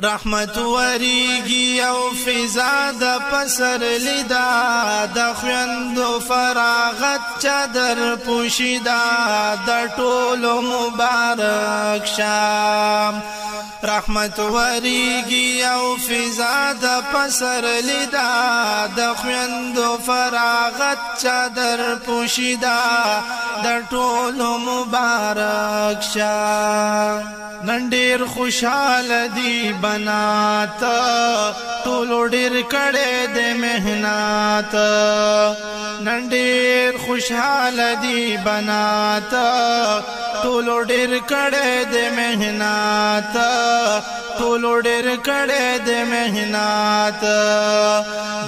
رحمت وریږي او فضا د پسر لیدا د خویندو فراغت چادر پوشیدا د ټولو مبارک شام رحمت وریږي او فضا د پسر لیدا د خویندو فراغت چادر پوشیدا د ټولو مبارک شام نن ډیر خوشاله دی بنات ټولو ډیر کړه د مهنت نن ډیر خوشاله دی بنات ټولو ډیر کړه د مهنت ټولو ډیر کړه د مهنت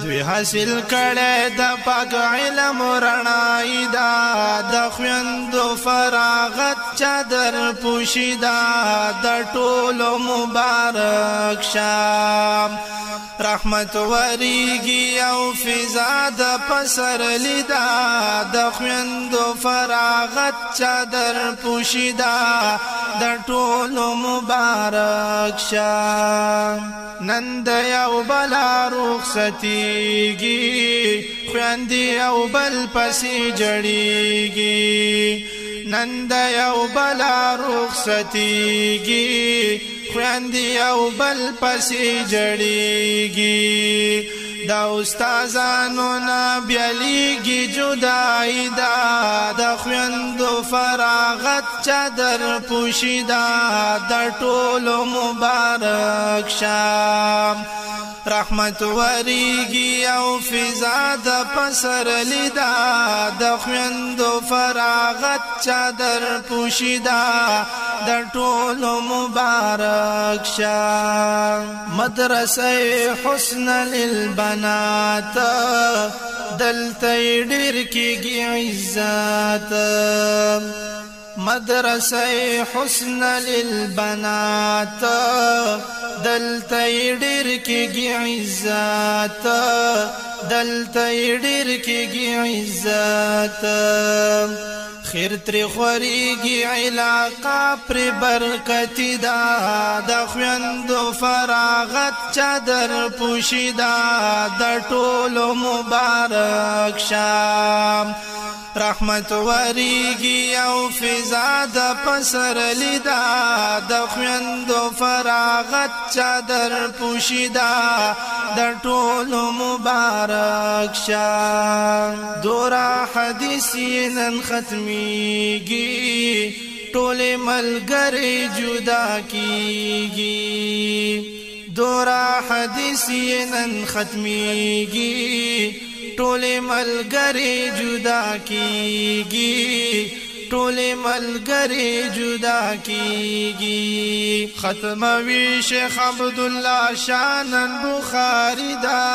دوی حاصل کړه د پاک علم رڼای دا د خویندو فراغت چادر پوشیدا د ټولو مبارک شام رحمت وریږي او فضا د پسر لیدا د خویندو فراغت چادر پوشیدا د ټولو مبارک شام نن د یو بلا رخصتیږي خویندې او بل پسې جړیږي نن د یو بلا رخصتیږي خویندې او بل پسې جړیږي دا استادانو نه بیلیږي جدای دا د خویندو فراغت چادر پوشیدا د ټولو مبارک شام رحمت وریږي او فضا د پسر لیدا د خویندو فراغت چادر پوشیدا د ټولو مبارک شام مدرسه حسن للبنات دلته ډیر کیږي عزت مدرسه حسن للبنات دلته ډیر کیږي عزت دلته ډیر کیږي عزت خیر تر خوريږي علاقه پر برکت دا د خویندو فراغت چادر پوشیدا د ټولو مبارک شام رحمت وریږي او فضا د پسر لیدا د خویندو فراغت چادر پوشیدا د ټولو مبارک شام دورا حدیث نن ختمیږي ټول ملګری جدا کیږي دورا حدیث نن ختمیږي ټول ملګری جدا کیږي ټول ملګری جدا کیږي ختموي شیخ عبدالله شانن بخاری دا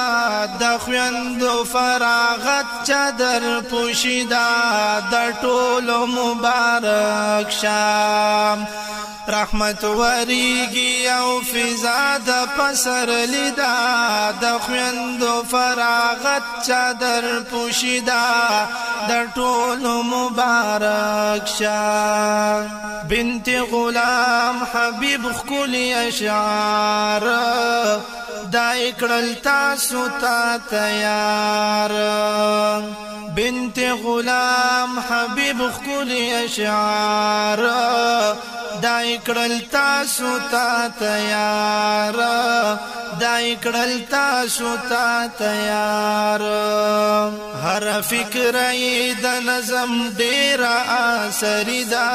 د خویندو فراغت چادر پوشیدا د ټولو مبارک شام رحمت وریږي او فضا د پسر لیدا د خویندو فراغت چادر پوشیدا د ټولو مبارک شام بنت غلام حبیب خکلی اشعار دای کړل تاسو ته تیار بنت غلام حبیب خکلی اشعار دای کړل تاسو ته تیار دای کړل تاسو ته تیار هر فکر ای د نظم ډیر اثر دا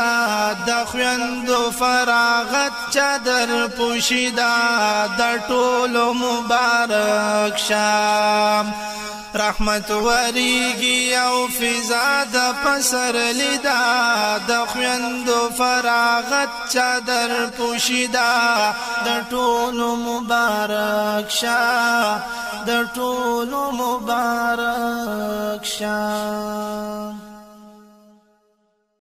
د خویندو فراغت چادر پوشیدا د ټولو مبارک شام رحمت وریږي او فضا د پسر لیدا د خویندو فراغت چادر پوشیدا د ټولو مبارک شه د ټولو مبارک شه